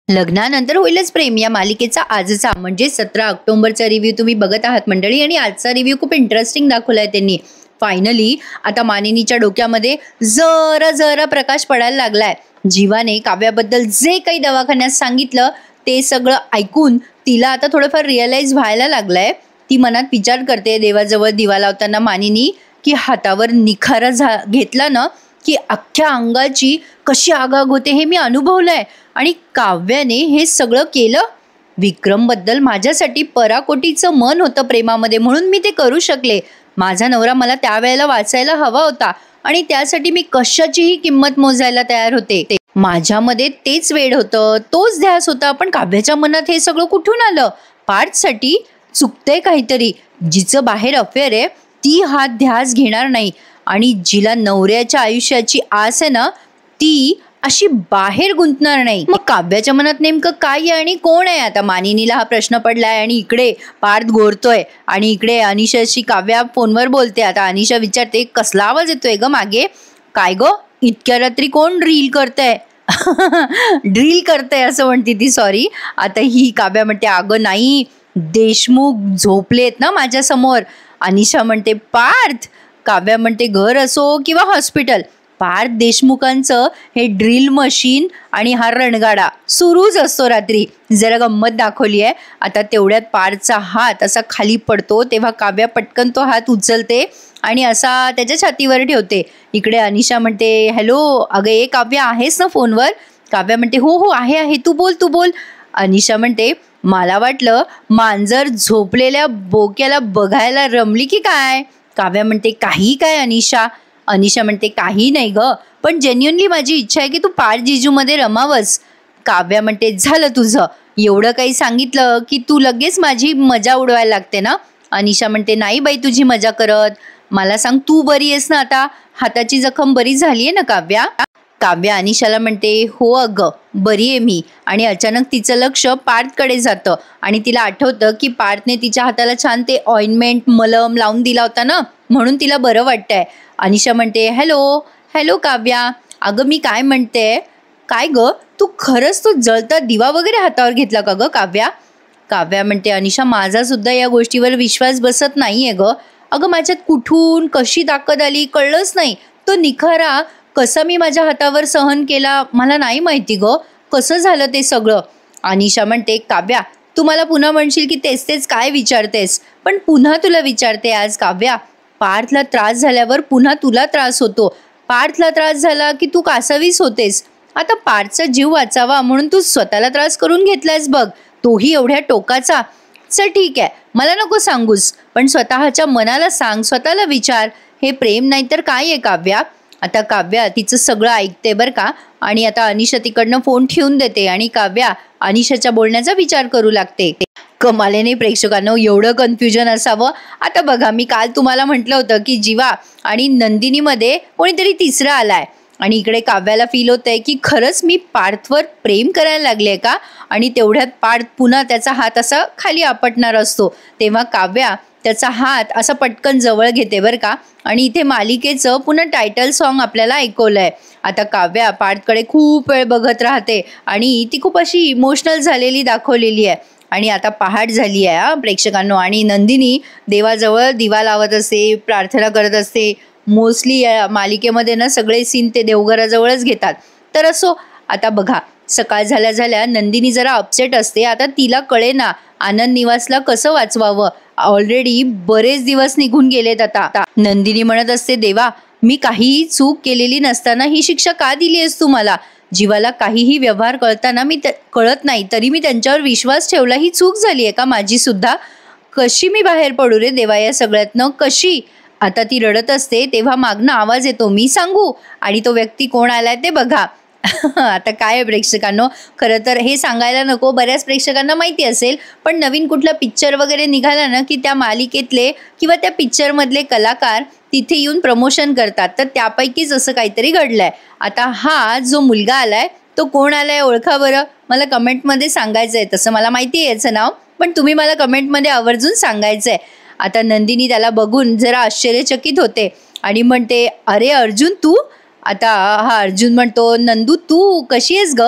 लग्नानंतर होईलच प्रेम या मालिकेचा आजचा म्हणजे 17 ऑक्टोबरचा रिव्ह्यू तुम्ही बघत आहात मंडळी. आणि आजचा रिव्ह्यू खूप इंटरेस्टिंग दाखवलाय त्यांनी. फायनली आता मानिनीच्या डोक्यामध्ये जरा जरा प्रकाश पडायला लागलाय. जीवाने काव्याबद्दल जे काही दवाखान्यात सांगितलं ते सगळं ऐकून तिला आता थोडंफार रिअलाइज व्हायला लागलंय. ती मनात विचार करते देवाजवळ दिवा लावताना मानिनी, की हातावर निखारा घेतला ना की अख्ख्या अंगाची कशी आगाग होते हे मी अनुभवलंय. आणि काव्याने हे सगळं केलं. विक्रमबद्दल माझ्यासाठी पराकोटीचं मन होतं प्रेमामध्ये, म्हणून मी ते करू शकले. माझा नवरा मला त्यावेळेला वाचायला हवा होता आणि त्यासाठी मी कशाचीही किंमत मोजायला तयार होते. माझ्यामध्ये तेच वेड होतं, तोच ध्यास होता. पण काव्याच्या मनात हे सगळं कुठून आलं? पार्थसाठी चुकतंय काहीतरी. जिचं बाहेर अफेअर आहे ती हा ध्यास घेणार नाही. आणि जिला नवऱ्याच्या आयुष्याची आस आहे ना ती अशी बाहेर गुंतणार नाही. मग काव्याच्या मनात नेमकं काय आहे आणि कोण आहे? आता मानिनीला हा प्रश्न पडलाय. आणि इकडे पार्थ घोरतोय आणि इकडे अनिशाशी काव्या फोनवर बोलते. आता अनिशा विचारते, कसला आवाज येतोय ग मागे? काय ग इतक्या रात्री कोण ड्रिल करतंय? ड्रिल करतंय असं म्हणते ती. सॉरी. आता ही काव्या म्हणते, अगं नाही, देशमुख झोपलेत ना माझ्यासमोर. अनिशा म्हणते पार्थ. काव्या म्हणते घर असो किंवा हॉस्पिटल, पार्थ देशमुखांचं हे ड्रिल मशीन आणि हा रणगाडा सुरूच असतो रात्री. जरा गंमत दाखवली आहे. आता तेवढ्यात पार्थचा हात असा खाली पडतो तेव्हा काव्या पटकन तो हात उचलते आणि असा त्याच्या छातीवर ठेवते. इकडे अनिशा म्हणते, हॅलो अगं ए काव्या आहेस ना फोनवर? काव्या म्हणते, हो हो आहे आहे, तू बोल तू बोल. अनिशा म्हणते, मला वाटलं मांजर झोपलेल्या बोक्याला बघायला रमली की काय? काव्या म्हणते, काही काय अनिशा? अनिशा म्हणते, काही नाही ग, पण जेन्युअनली माझी इच्छा आहे की तू पार्थ जिजूमध्ये रमावस. काव्या म्हणते, झालं तुझं, एवढं काही सांगितलं की तू लगेच माझी मजा उडवायला लागते ना. अनिशा म्हणते, नाही बाई तुझी मजा करत. मला सांग, तू बरी आहेस ना आता? हाताची जखम बरी झाली आहे ना काव्या? काव्या अनिशाला म्हणते, हो अगं बरी आहे मी. आणि अचानक तिचं लक्ष पार्थकडे जातं आणि तिला आठवतं की पार्थने तिच्या हाताला छान ते ऑइंटमेंट मलम लावून दिला होता ना, म्हणून तिला बरं वाटतंय. अनिशा म्हणते, हॅलो हॅलो काव्या, अगं मी काय म्हणते, काय ग तू खरंच तो जळता दिवा वगैरे हातावर घेतला का ग काव्या? काव्या म्हणते, अनिशा माझा सुद्धा या गोष्टीवर विश्वास बसत नाहीये ग. अगं माझ्यात कुठून कशी ताकद आली कळलंच नाही. तो निखारा कसा मी माझ्या हातावर सहन केला मला नाही माहिती ग, कसं झालं ते सगळं. अनिशा म्हणते, काव्या तू मला पुन्हा म्हणशील की तेच तेच काय विचारतेस, पण पुन्हा तुला विचारते आज काव्या. पार्थला त्रास झाल्यावर पुन्हा तुला त्रास होतो. पार्थला त्रास झाला की तू कासावीस होतेस. आता पार्थचा जीव वाचावा म्हणून तू स्वतःला त्रास करून घेतलायस बघ, तोही एवढ्या टोकाचा. चल ठीक आहे, मला नको सांगूस, पण स्वतःच्या मनाला सांग, स्वतःला विचार, हे प्रेम नाही तर काय आहे काव्या? आता काव्या तिचं सगळं ऐकते बरं का. आणि आता अनिशा तिकडनं फोन ठेवून देते आणि काव्या अनिशाच्या बोलण्याचा विचार करू लागते. कमालेने प्रेक्षकांनो एवढं कन्फ्युजन असावं. आता बघा, मी काल तुम्हाला म्हटलं होतं की जीवा आणि नंदिनीमध्ये कोणीतरी तिसरं आलाय. आणि इकडे काव्याला फील होतंय की खरंच मी पार्थवर प्रेम करायला लागले का? आणि तेवढ्यात पार्थ पुन्हा त्याचा हात असा खाली आपटणार असतो तेव्हा काव्या त्याचा हात असा पटकन जवळ घेते बरं का. आणि इथे मालिकेचं पुन्हा टायटल सॉन्ग आपल्याला ऐकवलंय. आता काव्या पार्थकडे खूप वेळ बघत राहते आणि ती खूप अशी इमोशनल झालेली दाखवलेली आहे. आणि आता पहाट झाली आहे प्रेक्षकांनो. आणि नंदिनी देवाजवळ दिवा लावत असते, प्रार्थना करत असते. मोस्टली या मालिकेमध्ये ना सगळे सीन ते देवघराजवळच घेतात. तर असो, आता बघा सकाळ झाल्या झाल्या नंदिनी जरा अपसेट असते. आता तिला कळे ना आनंद निवासला कसं वाचवावं. ऑलरेडी बरेच दिवस निघून गेलेत. आता नंदिनी म्हणत असते, देवा मी काहीही चूक केलेली नसताना ही शिक्षा का दिली आहेस तू मला? जीवाला काहीही व्यवहार कळताना कळत नाही तरी मी त्यांच्यावर विश्वास ठेवला, ही चूक झाली आहे का माझी सुद्धा? कशी मी बाहेर पडू रे देवा या सगळ्यातनं, कशी? आता ती रडत असते तेव्हा मागनं आवाज येतो, मी सांगू? आणि तो व्यक्ती कोण आलाय ते बघा. आता काय आहे प्रेक्षकांनो, खरं तर हे सांगायला नको, बऱ्याच प्रेक्षकांना माहिती असेल, पण नवीन कुठला पिक्चर वगैरे निघाला ना की त्या मालिकेतले किंवा त्या पिक्चरमधले कलाकार तिथे येऊन प्रमोशन करतात, तर त्यापैकीच असं काहीतरी घडलंय. आता हा जो मुलगा आलाय तो कोण आलाय ओळखा बरं? मला कमेंटमध्ये सांगायचं आहे. तसं मला माहिती आहे याचं नाव, पण तुम्ही मला कमेंटमध्ये आवर्जून सांगायचं आहे. आता नंदिनी त्याला बघून जरा आश्चर्यचकित होते आणि म्हणते, अरे अर्जुन तू? आता हा अर्जुन म्हणतो, नंदू तू कशी आहेस ग?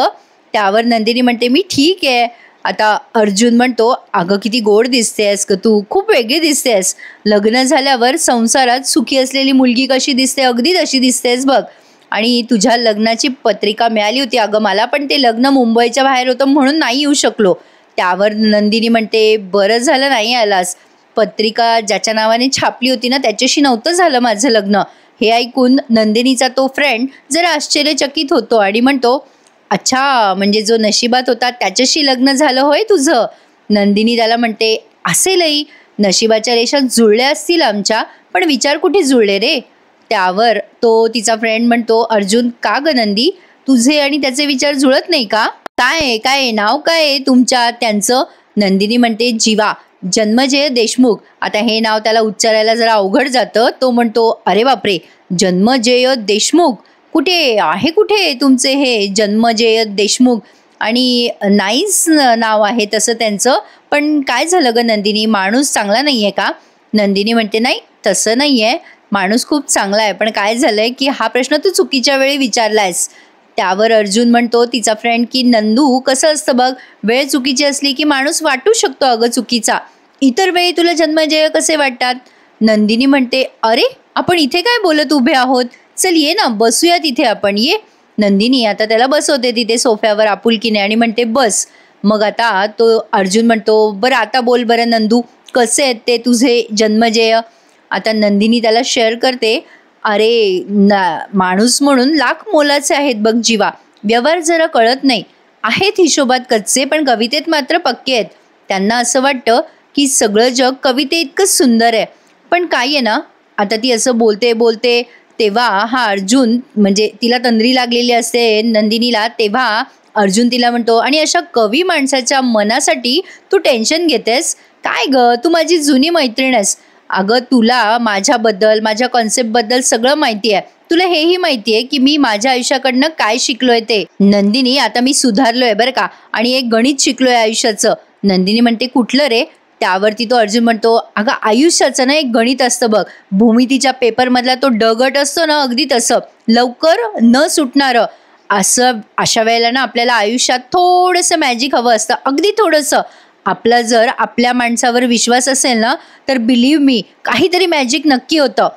त्यावर नंदिनी म्हणते मी ठीक आहे. आता अर्जुन म्हणतो अगं किती गोड दिसतेस ग तू, खूप वेगळी दिसतेस. लग्न झाल्यावर संसारात सुखी असलेली मुलगी कशी दिसते अगदी तशी दिसतेस बघ. आणि तुझ्या लग्नाची पत्रिका मिळाली होती अगं मला, पण ते लग्न मुंबईच्या बाहेर होतं म्हणून नाही येऊ शकलो. त्यावर नंदिनी म्हणते बरं झालं नाही आलास. पत्रिका ज्याच्या नावाने छापली होती ना त्याच्याशी नव्हतं झालं माझं लग्न. हे ऐकून नंदिनीचा तो फ्रेंड जरा आश्चर्यचकित होतो आणि म्हणतो अच्छा, म्हणजे जो नशिबात होता त्याच्याशी लग्न झालं होय तुझं. नंदिनी त्याला म्हणते असेलही, नशिबाच्या रेषा जुळल्या असतील आमच्या, पण विचार कुठे जुळले रे. त्यावर तो तिचा फ्रेंड म्हणतो अर्जुन का ग नंदी, तुझे आणि त्याचे विचार जुळत नाही का. काय काय नाव काय तुमच्या त्यांचं. नंदिनी म्हणते जीवा, जन्मजय देशमुख. आता हे नाव त्याला उच्चारायला जरा अवघड जातं. तो म्हणतो अरे बापरे, जन्मजय देशमुख कुठे आहे, कुठे तुमचे हे जन्मजय देशमुख. आणि नाईस नाव आहे तसं त्यांचं, पण काय झालं ग नंदिनी, माणूस चांगला नाही आहे का. नंदिनी म्हणते नाही तसं नाही आहे, माणूस खूप चांगला आहे, पण काय झालंय की हा प्रश्न तू चुकीच्या वेळी विचारलायस. त्यावर अर्जुन म्हणतो तिचा फ्रेंड की नंदू कसं असतं बघ, वेळ चुकीची असली की माणूस वाटू शकतो अगं चुकीचा, इतर वेळी तुला जन्मजय कसे वाटतात. नंदिनी म्हणते अरे आपण इथे काय बोलत उभे आहोत, चल ये ना बसूया तिथे आपण, ये. नंदिनी आता त्याला बसवते तिथे सोफ्यावर आपुलकीने आणि म्हणते बस. मग आता तो अर्जुन म्हणतो बरं आता बोल बरं नंदू, कसे आहेत ते तुझे जन्मजय. आता नंदिनी त्याला शेअर करते अरे माणूस म्हणून लाख मोलाचे आहेत बघ जीवा, व्यवहार जरा कळत नाही, आहेत हिशोबात कच्चे पण कवितेत मात्र पक्के आहेत. त्यांना असं वाटतं की सगळं जग कविते इतकंच सुंदर आहे, पण काय आहे ना. आता ती असं बोलते बोलते तेव्हा हा अर्जुन, म्हणजे तिला तंद्री लागलेली असते नंदिनीला, तेव्हा अर्जुन तिला म्हणतो आणि अशा कवी माणसाच्या मनासाठी तू टेन्शन घेतेस काय ग, तू माझी जुनी मैत्रीण आहेस. अगं तुला माझ्याबद्दल, माझ्या कॉन्सेप्टबद्दल सगळं माहिती आहे, तुला हेही माहिती आहे की मी माझ्या आयुष्याकडनं काय शिकलोय ते. नंदिनी आता मी सुधारलोय बरं का, आणि एक गणित शिकलोय आयुष्याचं. नंदिनी म्हणते कुठलं रे. त्यावरती तो अर्जुन म्हणतो अगं आयुष्याचं ना एक गणित असतं बघ, भूमितीच्या पेपरमधला तो डगट असतो ना अगदी तसं, लवकर न सुटणारं. असं अशा वेळेला ना आपल्याला आयुष्यात थोडंसं मॅजिक हवं असतं, अगदी थोडंसं. आपला जर आपल्या माणसावर विश्वास असेल ना तर बिलीव्ह मी काहीतरी मॅजिक नक्की होतं.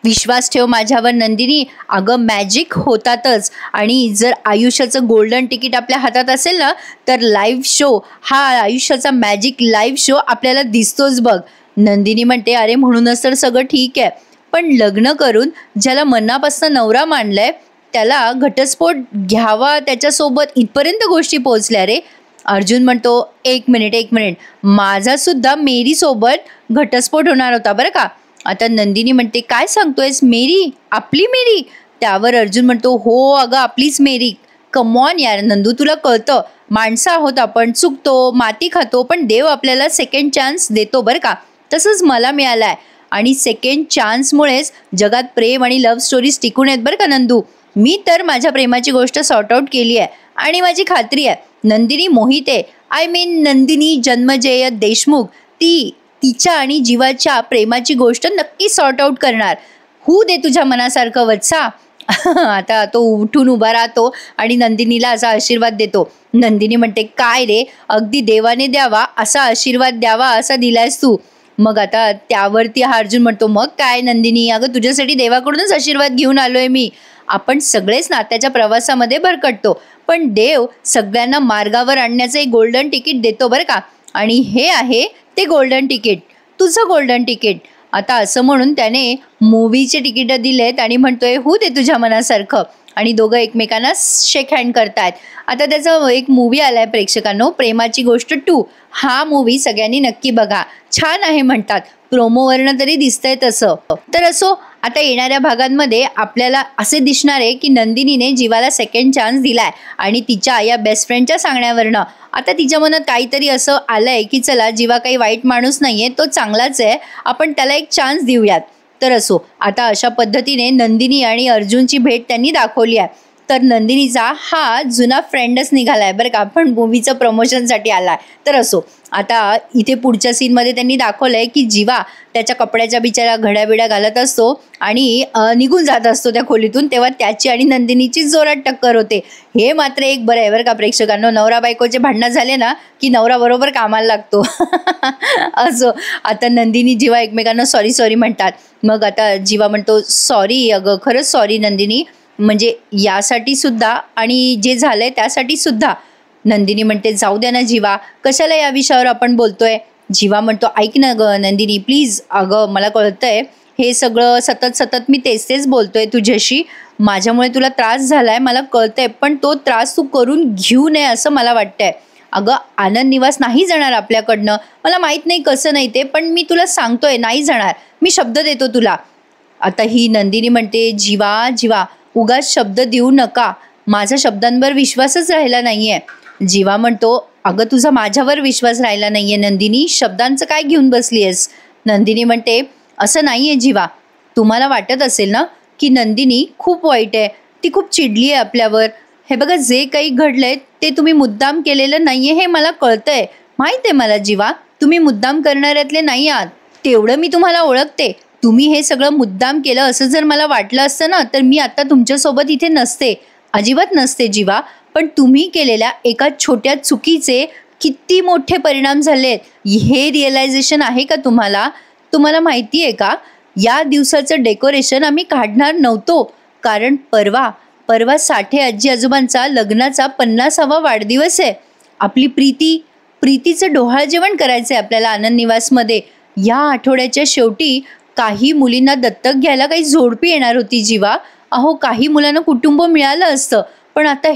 विश्वास ठेव माझ्यावर नंदिनी, अगं मॅजिक होतातच. आणि जर आयुष्याचं गोल्डन तिकीट आपल्या हातात असेल ना तर लाईव्ह शो, हा आयुष्याचा मॅजिक लाईव्ह शो आपल्याला दिसतोच बघ. नंदिनी म्हणते अरे म्हणूनच तर सगळं ठीक आहे, पण लग्न करून ज्याला मनापासून नवरा मानलाय त्याला घटस्फोट घ्यावा त्याच्यासोबत इथपर्यंत गोष्टी पोहोचल्या रे. अर्जुन म्हणतो एक मिनिट, माझा सुद्धा मेरी सोबत घटस्फोट होणार होता बरं का. आता नंदिनी म्हणते काय सांगतोयस, मेरी, आपली मेरी. त्यावर अर्जुन म्हणतो हो अगं आपलीच मेरी. कमॉन यार नंदू, तुला कळतं, माणसं आहोत आपण, चुकतो, माती खातो, पण देव आपल्याला सेकंड चान्स देतो बरं का. तसंच मला मिळालाय, आणि सेकंड चान्समुळेच जगात प्रेम आणि लव्ह स्टोरीज टिकून आहेत बरं का नंदू. मी तर माझ्या प्रेमाची गोष्ट सॉर्ट आउट केली आहे, आणि माझी खात्री आहे नंदिनी मोहिते, आय मीन नंदिनी जन्मजय देशमुख, ती तिच्या आणि जीवाच्या प्रेमाची गोष्ट नक्की सॉर्ट आउट करणार. होऊ दे तुझ्या मनासारखं वत्सा. आता तो उठून उभा राहतो आणि नंदिनीला असा आशीर्वाद देतो. नंदिनी म्हणते काय रे, अगदी देवाने द्यावा असा आशीर्वाद द्यावा असा दिलायस तू. मग आता त्यावरती हा अर्जुन म्हणतो मग काय नंदिनी, अगं तुझ्यासाठी देवाकडूनच आशीर्वाद घेऊन आलोय मी. आपण सगळेच नात्याच्या प्रवासामध्ये भरकटतो, पण देव सगळ्यांना मार्गावर आणण्याचं एक गोल्डन तिकीट देतो बरं का, आणि हे आहे ते गोल्डन तिकीट, तुझं गोल्डन तिकीट. आता असं म्हणून त्याने मूवीचे तिकीट दिलेत आणि म्हणतोय होऊ दे तुझ्या मनासारखं, आणि दोघं एकमेकांना शेक हँड करतायत. आता त्याचा एक मूवी आलाय प्रेक्षकांनो, प्रेमाची गोष्ट 2. हा मूवी सगळ्यांनी नक्की बघा, छान आहे म्हणतात, प्रोमोवरनं तरी दिसतंय तसं. तर असो, आता येणाऱ्या भागांमध्ये आपल्याला असे दिसणार आहे की नंदिनीने जीवाला सेकंड चान्स दिलाय, आणि तिच्या या बेस्ट फ्रेंडच्या सांगण्यावरनं आता तिच्या मनात काहीतरी असं आलंय की चला जीवा काही वाईट माणूस नाहीये, तो चांगलाच आहे, आपण त्याला एक चान्स देऊयात. तर असो, आता अशा पद्धतीने नंदिनी आणि अर्जुनची भेट त्यांनी दाखवली आहे. तर नंदिनीचा हा जुना फ्रेंडच निघालाय बरं का, पण मूवीचं प्रमोशनसाठी आलाय. तर असो, आता इथे पुढच्या सीनमध्ये त्यांनी दाखवलंय की जीवा त्याच्या कपड्याच्या बिचारा घड्याबिड्या घालत असतो आणि निघून जात असतो त्या खोलीतून, तेव्हा त्याची आणि नंदिनीची जोरात टक्कर होते. हे मात्र एक बरं आहे बरं का प्रेक्षकांनो, नवरा बायकोचे भांडणं झाले ना की नवरा बरोबर कामाला लागतो. असो, आता नंदिनी जीवा एकमेकांना सॉरी सॉरी म्हणतात. मग आता जीवा म्हणतो सॉरी अगं, खरंच सॉरी नंदिनी, म्हणजे यासाठी सुद्धा आणि जे झालंय त्यासाठी सुद्धा. नंदिनी म्हणते जाऊ द्या ना जीवा, कशाला या विषयावर आपण बोलतोय. जीवा म्हणतो ऐक ना ग नंदिनी प्लीज, अगं मला कळतंय हे सगळं सतत सतत मी तेच तेच बोलतोय तुझ्याशी, माझ्यामुळे तुला त्रास झालाय मला कळतंय, पण तो त्रास तू करून घेऊ नये असं मला वाटतंय. अगं आनंद निवास नाही जाणार आपल्याकडनं, मला माहीत नाही कसं नाही ते, पण मी तुला सांगतोय नाही जाणार, मी शब्द देतो तुला. आता ही नंदिनी म्हणते जीवा जीवा उगाच शब्द देऊ नका, माझा शब्दांवर विश्वासच राहिला नाहीये. जीवा म्हणतो अगं तुझा माझ्यावर विश्वास राहिला नाहीये नंदिनी, शब्दांचं काय घेऊन बसलीयस. नंदिनी म्हणते असं नाहीये जीवा, तुम्हाला वाटत असेल ना की नंदिनी खूप वाईट आहे, ती खूप चिडली आहे आपल्यावर. हे बघा जे काही घडलंय ते तुम्ही मुद्दाम केलेलं नाहीये हे मला कळतंय, माहित आहे मला जीवा, तुम्ही मुद्दाम करणाऱ्यातले नाही आहात, तेवढं मी तुम्हाला ओळखते. तुम्ही हे सगळं मुद्दाम केलं असं जर मला वाटलं असतं ना तर मी आता तुमच्यासोबत इथे नसते, अजिबात नसते जीवा. पण तुम्ही केलेल्या एका छोट्या चुकीचे किती मोठे परिणाम झालेत हे रिअलायझेशन आहे का तुम्हाला. तुम्हाला माहिती आहे का, या दिवसाचं डेकोरेशन आम्ही काढणार नव्हतो, कारण परवा साठे आजी आजोबांचा लग्नाचा 50वा वाढदिवस आहे. आपली प्रीतीचं डोहाळ जेवण करायचं आहे आपल्याला आनंद निवासमध्ये. या आठवड्याच्या शेवटी काही मुलींना दत्तक घ्यायला काही जोडपी येणार होती जीवा. अहो काही मुलांना कुटुंब मिळालं असतं, पण आता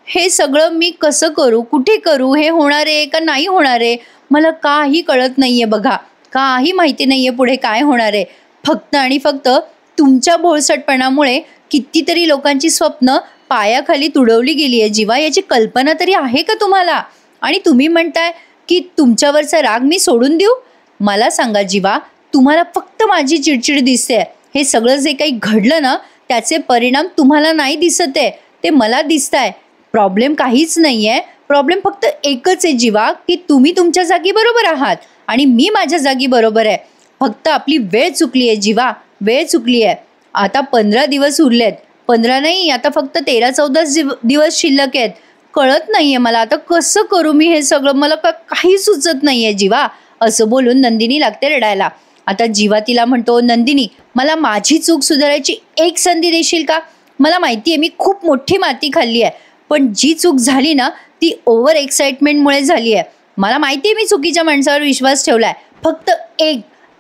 हे सगळं मी कसं करू, कुठे करू, हे होणार आहे का नाही होणार आहे मला काही कळत नाहीये बघा, काही माहिती नाहीये पुढे काय होणार आहे. फक्त आणि फक्त तुमच्या भोळसटपणामुळे कितीतरी लोकांची स्वप्न पायाखाली तुडवली गेली आहे जीवा, याची कल्पना तरी आहे का तुम्हाला. आणि तुम्ही म्हणताय की तुमच्यावरचा राग मी सोडून देऊ. मला सांगा जीवा, तुम्हाला फक्त माझी चिडचिड दिसते. हे सगळं जे काही घडलं ना त्याचे परिणाम तुम्हाला नाही दिसत आहे, ते मला दिसत आहे. प्रॉब्लेम काहीच नाही आहे, प्रॉब्लेम फक्त एकच आहे जीवा की तुम्ही तुमच्या जागी बरोबर आहात आणि मी माझ्या जागी बरोबर आहे. फक्त आपली वेळ चुकली आहे जीवा, वेळ चुकली आहे. आता 15 दिवस उरलेत, 15 नाही आता फक्त 13-14 दिवस शिल्लक आहेत. कळत नाहीये मला आता कसं करू मी हे सगळं, मला काही सुचत नाहीये जीवा. असं बोलून नंदिनी लागते रडायला. आता जीवा तिला म्हणतो नंदिनी मला माझी चूक सुधारायची एक संधी देशील का. मला माहिती आहे मी खूप मोठी माती खाल्ली आहे, पण जी चूक झाली ना ती ओव्हर एक्साइटमेंटमुळे झाली आहे. मला माहिती आहे मी चुकीच्या माणसावर विश्वास ठेवलाय, फक्त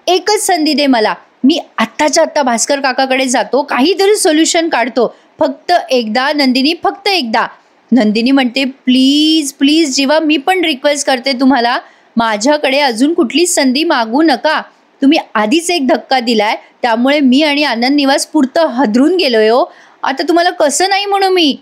एकच संधी दे मला. मी आत्ताच्या आत्ता भास्कर काकाकडे जातो, काहीतरी सोल्युशन काढतो, फक्त एकदा नंदिनी, फक्त एकदा. नंदिनी म्हणते प्लीज प्लीज जीवा, मी पण रिक्वेस्ट करते तुम्हाला, माझ्याकडे अजून कुठली संधी मागू नका. तुम्ही आधीच एक धक्का दिलाय, त्यामुळे मी आणि आनंद निवास पुरतं हादरून गेलोय हो. आता तुम्हाला कसं नाही म्हणू मी.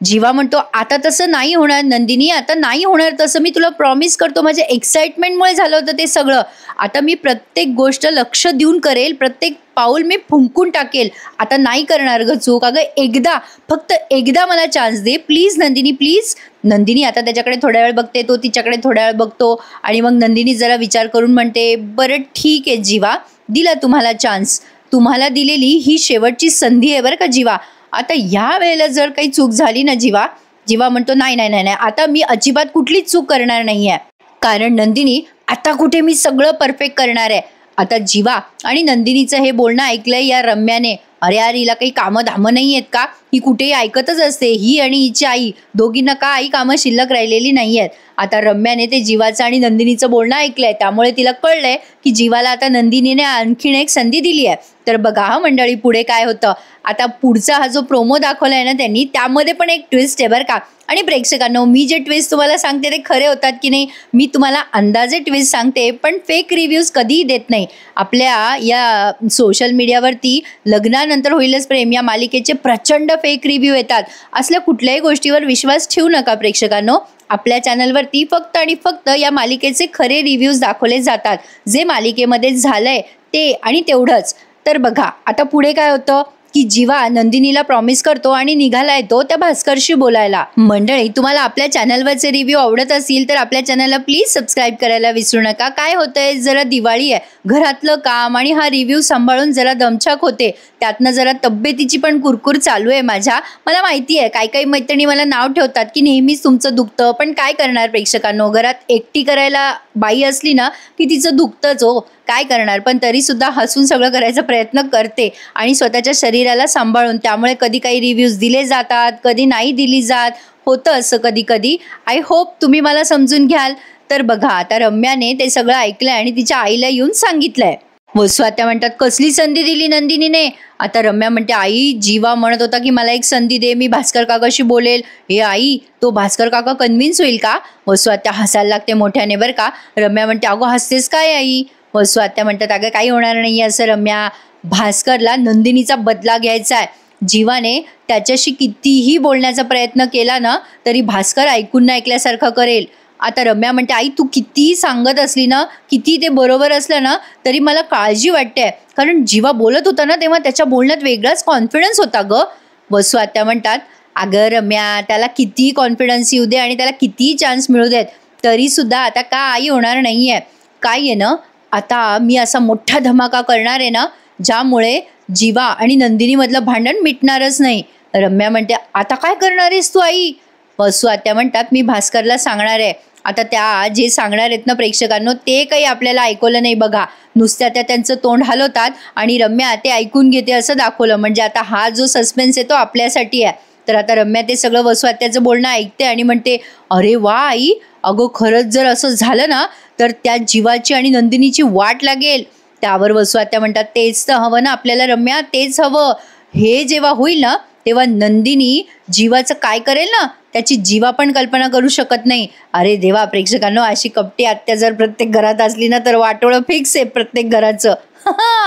जीवा म्हणतो आता तसं नाही होणार नंदिनी, आता नाही होणार तसं, मी तुला प्रॉमिस करतो. माझ्या एक्साइटमेंटमुळे झालं होतं ते सगळं. आता मी प्रत्येक गोष्ट लक्ष देऊन करेल, प्रत्येक पाऊल मी फुंकून टाकेल. आता नाही करणार ग चूक. अगं एकदा, फक्त एकदा मला chance they please Nandini, please. Nandini आता त्याच्याकडे थोड्या वेळ बघते, तो तिच्याकडे थोड्या वेळ बघतो आणि मग नंदिनी जरा विचार करून म्हणते बरं ठीक आहे जीवा, दिला तुम्हाला चान्स, तुम्हाला दिलेली ही शेवटची संधी आहे बरं का जीवा. आता या वेळेला जर काही चूक झाली ना जीवा म्हणतो नाही नाही नाही नाही, आता मी अजिबात कुठलीच चूक करणार नाही आहे, कारण नंदिनी आता कुठे मी सगळं परफेक्ट करणार आहे. आता जीवा आणि नंदिनीचं हे बोलणं ऐकलंय या रम्याने. अरे यार हिला काही कामं धामं नाही आहेत का, ही कुठेही ऐकतच असते, ही आणि हिची आई दोघींना का आई कामं शिल्लक राहिलेली नाही आहेत. आता रम्याने ते जीवाचं आणि नंदिनीचं बोलणं ऐकलंय, त्यामुळे तिला कळलंय की जीवाला आता नंदिनीने आणखीन एक संधी दिली आहे. तर बघा हा मंडळी पुढे काय होतं. आता पुढचा हा जो प्रोमो दाखवलाय ना त्यांनी, त्यामध्ये पण एक ट्विस्ट आहे बरं का. आणि प्रेक्षकांनो, मी जे ट्विस्ट तुम्हाला सांगते ते खरे होतात की नाही मी तुम्हाला अंदाजे ट्विस्ट सांगते, पण फेक रिव्ह्यूज कधीही देत नाही. आपल्या या सोशल मीडियावरती लग्नानंतर होईलच प्रेम या मालिकेचे प्रचंड फेक रिव्ह्यू येतात. असल्या कुठल्याही गोष्टीवर विश्वास ठेवू नका प्रेक्षकांनो. आपल्या चॅनलवरती फक्त आणि फक्त या मालिकेचे खरे रिव्ह्यूज दाखवले जातात, जे मालिकेमध्ये झालंय ते आणि तेवढंच. तर बघा आता पुढे काय होतं. की जीवा नंदिनीला प्रॉमिस करतो आणि निघाला येतो त्या भास्करशी बोलायला. मंडळी, तुम्हाला आपल्या चॅनलवरचे रिव्ह्यू आवडत असतील तर आपल्या चॅनलला प्लीज सबस्क्राईब करायला विसरू नका. काय होतंय, जरा दिवाळी आहे, घरातलं काम आणि हा रिव्ह्यू सांभाळून जरा दमछाक होते, त्यातनं जरा तब्येतीची पण कुरकुर चालू आहे माझ्या. मला माहिती आहे काही मैत्रिणी मला नाव ठेवतात की नेहमीच तुमचं दुखतं, पण काय करणार प्रेक्षकांनो, घरात एकटी करायला बाई असली ना की तिचं दुखतंच हो, काय करणार. पण तरी सुद्धा हसून सगळं करायचा प्रयत्न करते आणि स्वतःच्या शरीराला सांभाळून. त्यामुळे कधी काही रिव्ह्यूज दिले जातात, कधी नाही दिली जात, होतं असं कधी कधी. आय होप तुम्ही मला समजून घ्याल. तर बघा, आता रम्याने ते सगळं ऐकलंय आणि तिच्या आईला येऊन सांगितलंय. वसुआत्या म्हणतात, कसली संधी दिली नंदिनीने. आता रम्या म्हणते, आई जीवा म्हणत होता की मला एक संधी दे, मी भास्कर काकाशी बोलेल. हे आई, तो भास्कर काका कन्व्हिन्स होईल का. वसुआत्या हसायला लागते मोठ्याने बरं का. रम्या म्हणते, अगो हसतेस काय आई. वसुआत्या म्हणतात, अगं काही होणार नाही असं रम्या, भास्करला नंदिनीचा बदला घ्यायचा आहे. जीवाने त्याच्याशी कितीही बोलण्याचा प्रयत्न केला ना तरी भास्कर ऐकून न ऐकल्यासारखं करेल. आता रम्या म्हणते, आई तू किती सांगत असली ना, किती ते बरोबर असलं ना तरी मला काळजी वाटते, कारण जीवा बोलत होता ना तेव्हा त्याच्या बोलण्यात वेगळाच कॉन्फिडन्स होता ग. वसुआत्या म्हणतात, अगं रम्या, त्याला किती कॉन्फिडन्स येऊ दे आणि त्याला किती चान्स मिळू देत तरी सुद्धा आता काही होणार नाही आहे. काय आहे ना, आता मी असा मोठा धमाका करणार आहे ना ज्यामुळे जीवा आणि नंदिनीमधलं भांडण मिटणारच नाही. रम्या म्हणते, आता काय करणार आहेस तू आई. वसुआत्या म्हणतात, मी भास्करला सांगणार आहे. आता त्या जे सांगणार आहेत ना प्रेक्षकांनो, ते काही आपल्याला ऐकवलं नाही बघा, नुसत्या त्या त्यांचं तोंड हलवतात आणि रम्या ते ऐकून घेते असं दाखवलं. म्हणजे आता हा जो सस्पेन्स आहे तो आपल्यासाठी आहे. तर आता रम्या ते सगळं वसुआत्याचं बोलणं ऐकते आणि म्हणते, अरे वा आई, अगं खरंच जर असं झालं ना तर त्या जीवाची आणि नंदिनीची वाट लागेल. त्यावर वसुआत्या म्हणतात, तेच तर हवं ना आपल्याला रम्या, तेच हवं. हे जेव्हा होईल ना तेव्हा नंदिनी जीवाचं काय करेल ना त्याची जीवा पण कल्पना करू शकत नाही. अरे देवा, प्रेक्षकांनो, अशी कपटी आत्या जर प्रत्येक घरात असली ना तर वाटोळं फिक्स आहे प्रत्येक घराचं.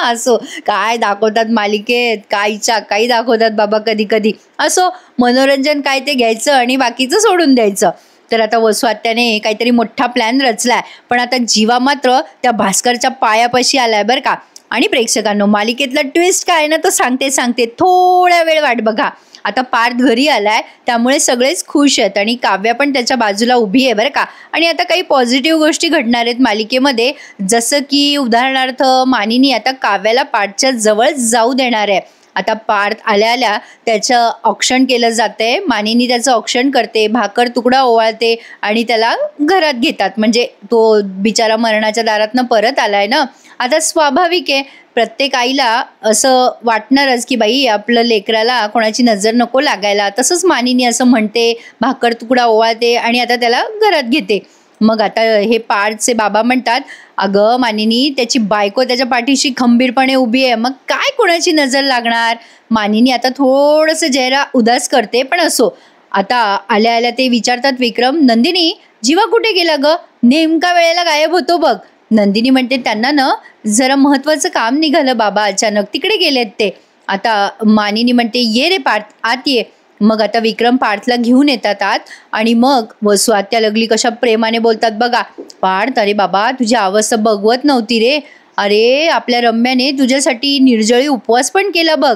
असो, काय दाखवतात मालिकेत, काही दाखवतात बाबा कधी कधी. असो, मनोरंजन काय ते घ्यायचं आणि बाकीचं सोडून द्यायचं. तर आता वसुआत्याने काहीतरी मोठा प्लॅन रचलाय, पण आता जीवा मात्र त्या भास्करच्या पायापाशी आलाय बरं का. आणि प्रेक्षकांनो, मालिकेतला ट्विस्ट काय ना तो सांगते थोड्या वेळ वाट बघा. आता पार्थ घरी आलाय त्यामुळे सगळेच खुश आहेत आणि काव्या पण त्याच्या बाजूला उभी आहे बरं का. आणि आता काही पॉझिटिव्ह गोष्टी घडणार आहेत मालिकेमध्ये, जसं की उदाहरणार्थ मानिनी आता काव्याला पार्थच्या जवळ जाऊ देणार आहे. आता पार्थ आल्या त्याचं औक्षण केलं जातंय. मानिनी त्याचं औक्षण करते, भाकर तुकडा ओवाळते आणि त्याला घरात घेतात. म्हणजे तो बिचारा मरणाच्या दारातनं परत आलाय ना. आता स्वाभाविक आहे, प्रत्येक आईला असं वाटणारच की बाई आपलं लेकराला कोणाची नजर नको लागायला. तसंच मानिनी असं म्हणते, भाकर तुकडा ओवाळते आणि आता त्याला घरात घेते. मग आता हे पार्थचे बाबा म्हणतात, अगं मानिनी, त्याची बायको त्याच्या पाठीशी खंबीरपणे उभी आहे, मग काय कोणाची नजर लागणार. मानिनी आता थोडंसं चेहरा उदास करते, पण असो. आता आल्या ते विचारतात, विक्रम, नंदिनी जीवा कुठे गेला ग, नेमका वेळेला गायब होतो बघ. नंदिनी म्हणते, त्यांना ना जरा महत्वाचं काम निघालं बाबा, अचानक तिकडे गेलेत ते. आता मानिनी म्हणते, ये रे पार्थ, आत ये. मग आता विक्रम पार्थला घेऊन येतात आत आणि मग वसुआत्या लगली कशा प्रेमाने बोलतात बघा. पार्थ, अरे बाबा, तुझी अवस्था बघवत नव्हती रे. अरे आपल्या रम्याने तुझ्यासाठी निर्जळी उपवास पण केला बघ.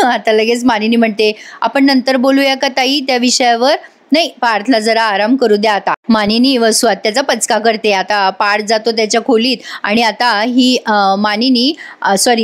आता लगेच मानिनी म्हणते, आपण नंतर बोलूया का ताई त्या विषयावर. नाही, पार्थला जरा आराम करू द्या आता. मानिनी वसुआत्याचा पचका करते. आता पार्थ जातो त्याच्या खोलीत आणि आता ही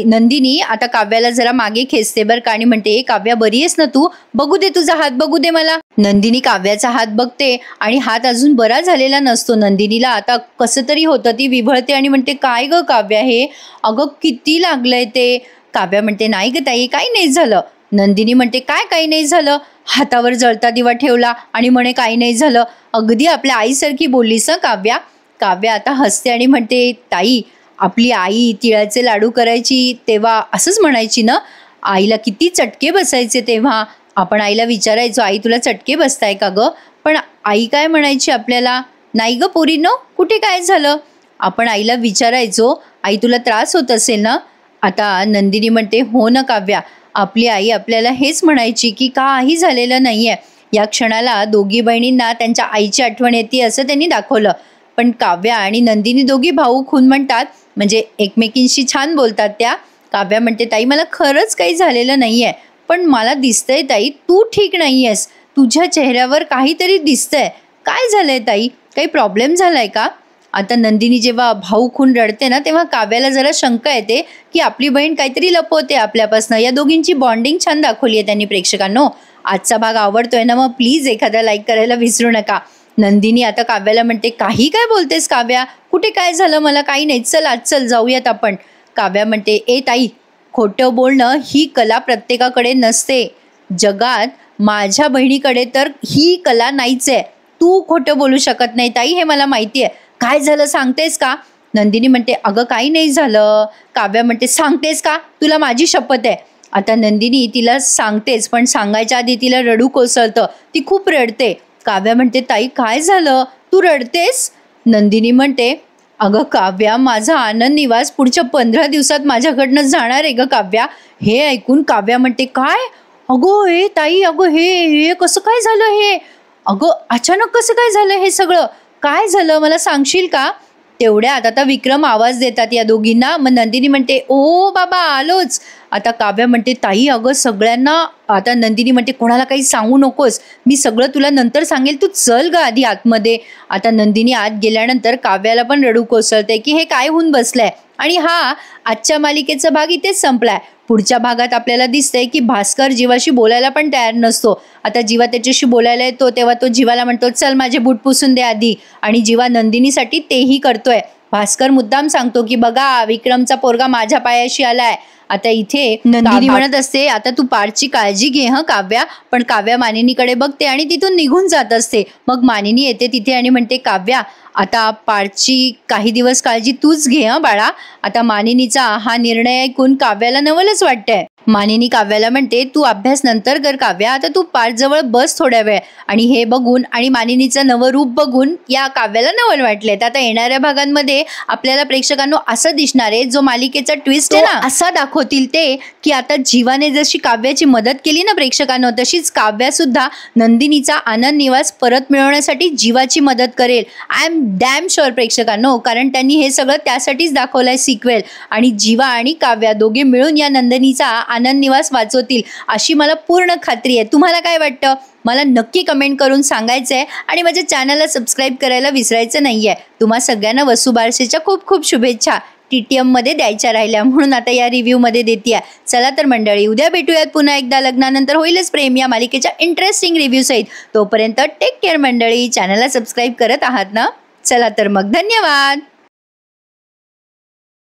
नंदिनी आता काव्याला जरा मागे खेचते बरं का आणि म्हणते, काव्या बरी आहेस ना तू, बघू दे तुझा हात, बघू दे मला. नंदिनी काव्याचा हात बघते आणि हात अजून बरा झालेला नसतो. नंदिनीला आता कसं तरी होतं, ती विभळते आणि म्हणते, काय ग काव्या हे, अगं किती लागलंय ते. काव्या म्हणते, नाही ग ताई, काही नाही झालं. नंदिनी म्हणते, काय काही नाही झालं. हातावर जळता दिवा ठेवला आणि म्हणे काही नाही झालं. अगदी आपल्या आईसारखी बोललीस काव्या. काव्या आता हसते आणि म्हणते, ताई, आपली आई तिळाचे लाडू करायची तेव्हा असंच म्हणायची ना, आईला किती चटके बसायचे तेव्हा. आपण आईला विचारायचो, आई तुला चटके बसताय का ग, पण आई काय म्हणायची आपल्याला, नाही ग पोरीनो, कुठे काय झालं. आपण आईला विचारायचो, आई तुला त्रास होत असेल ना. आता नंदिनी म्हणते, हो ना काव्या, आपली आई आपल्याला हेच म्हणायची की काही झालेलं नाहीये. या क्षणाला दोघी बहिणींना त्यांच्या आईची आठवण येते असं त्यांनी दाखवलं. पण काव्या आणि नंदिनी दोघी भाऊ खून म्हणतात, म्हणजे एकमेकींशी छान बोलतात त्या. काव्या म्हणते ताई मला खरंच काही झालेलं नाहीये, पण मला दिसतंय ताई तू ठीक नाहीयेस, तुझ्या चेहऱ्यावर काहीतरी दिसतंय. काय झालंय ताई, काही प्रॉब्लेम झालाय का? आता नंदिनी जेव्हा भाऊ खून रडते ना तेव्हा काव्याला जरा शंका येते की आपली बहीण काहीतरी लपवते आपल्यापासून. या दोघींची बॉन्डिंग छान दाखवली आहे त्यांनी प्रेक्षकांनो. आजचा भाग आवडतोय ना, मग प्लीज एखादा लाईक करायला विसरू नका. नंदिनी आता काव्याला म्हणते काही काय बोलतेस काव्या, कुठे काय झालं, मला काही नाही, चल आज चल जाऊयात आपण. काव्या म्हणते ए ताई, खोटं बोलणं ही कला प्रत्येकाकडे नसते. जगात माझ्या बहिणीकडे तर ही कला नाहीच आहे. तू खोटं बोलू शकत नाही ताई, हे मला माहिती आहे. काय झालं सांगतेस का? नंदिनी म्हणते अगं काही नाही झालं. काव्या म्हणते सांगतेस का, तुला माझी शपथ आहे. आता नंदिनी तिला सांगतेच, पण सांगायच्या आधी तिला रडू कोसळतं, ती खूप रडते. काव्या म्हणते ताई काय झालं, तू रडतेस? नंदिनी म्हणते अगं काव्या, माझा आनंद निवास पुढच्या 15 दिवसात माझ्याकडनं जाणार आहे ग काव्या. हे ऐकून काव्या म्हणते काय, अगं हे ताई, अगं हे कसं काय झालं, हे अगं अचानक कसं काय झालं, हे सगळं काय झालं मला सांगशील का? तेवढ्यात आता विक्रम आवाज देतात या दोघींना. मग नंदिनी म्हणते ओ बाबा आलोच. आता काव्या म्हणते ताई अगं सगळ्यांना, आता नंदिनी म्हणते कोणाला काही सांगू नकोस, मी सगळं तुला नंतर सांगेल, तू चल ग आधी आतमध्ये. आता नंदिनी आत गेल्यानंतर काव्याला पण रडू कोसळते की हे काय होऊन बसलंय. आणि हा आजच्या मालिकेचा भाग इथेच संपलाय. पुढच्या भागात आपल्याला दिसतंय की भास्कर जीवाशी बोलायला पण तयार नसतो. आता जीवा त्याच्याशी बोलायला येतो तेव्हा तो जीवाला म्हणतो चल माझे बूट पुसून दे आधी, आणि जीवा नंदिनीसाठी तेही करतोय. भास्कर मुद्दाम सांगतो की बघा विक्रमचा पोरगा माझ्या पायाशी आलाय. आता इथे नंदिनी म्हणत असते आता तू पार्थची काळजी घे हं काव्या, पण काव्या मानिनीकडे बघते आणि तिथून निघून जात असते. मग मानिनी येते तिथे आणि म्हणते काव्या आता पार्थची काही दिवस काळजी तूच घे हं बाळा. आता मानिनीचा हा निर्णय ऐकून काव्याला नवलच वाटतंय. मानिनी काव्याला म्हणते तू अभ्यास नंतर कर काव्या, आता तू पार्थ जवळ बस थोड्या वेळ. आणि हे बघून आणि मानिनीचं नवं रूप बघून या काव्याला नवल वाटले. आता येणाऱ्या भागांमध्ये आपल्याला प्रेक्षकांनो असं दिसणार आहे, जो मालिकेचा ट्विस्ट आहे ना असा दाखवतील ते की आता जीवाने जशी काव्याची मदत केली ना प्रेक्षकांनो, तशीच काव्या सुद्धा नंदिनीचा आनंद निवास परत मिळवण्यासाठी जीवाची मदत करेल. आय एम डॅम शुअर प्रेक्षकांनो, कारण त्यांनी हे सगळं त्यासाठीच दाखवलंय सिक्वेल. आणि जीवा आणि काव्या दोघे मिळून या नंदिनीचा आनंद निवास वाचवतील अशी मला पूर्ण खात्री आहे. तुम्हाला काय वाटतं मला नक्की कमेंट करून सांगायचंय आणि माझ्या चॅनलला सबस्क्राईब करायला विसरायचं नाहीये. तुम्हा सगळ्यांना वसुबारसेच्या खूप खूप शुभेच्छा TTM मध्ये द्यायच्या राहिल्या म्हणून आता या रिव्ह्यू मध्ये देते. चला तर मंडळी, उद्या भेटूयात पुन्हा एकदा लग्नानंतर होईलच प्रेम या मालिकेच्या इंटरेस्टिंग रिव्ह्यू सहित. तोपर्यंत टेक केअर मंडळी, चॅनलला सबस्क्राईब करत आहात ना? चला तर मग धन्यवाद.